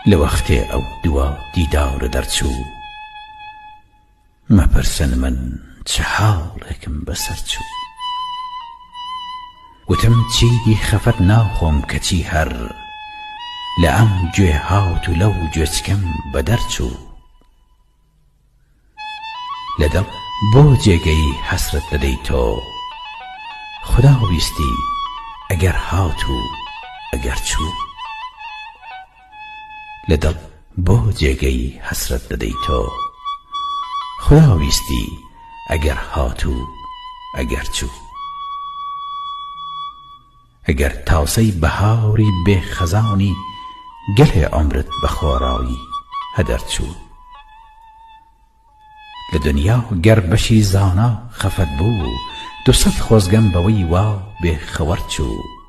لە وەختێ ئەو دووە دیدارە دەرچوو مەپرسن من چ حاڵێکم بەسەر چوو وتم چیدی خەفەت ناخۆم کەچی هەر لە ئەم گوێ هات و لەو گوێچکەم بەدەرچوو لەدڵ بۆ جێگەی حەسرەت دەدەی تۆ خدا ویستی ئەگەر هات و ئەگەر چوو لەدڵ بۆ جێگەی حەسرەت دەدەی تۆ خدا ویستی ئەگەر هات و ئەگەر چوو ئەگەر تاسەی بەهاری بێ خەزانی گەلێ عومرت بە خۆڕایی هەدەر چوو لە دنیا گەر بەشی زانا خەفەت بوو 200 خۆزگەم بەوەی وا بێ خەوەر چوو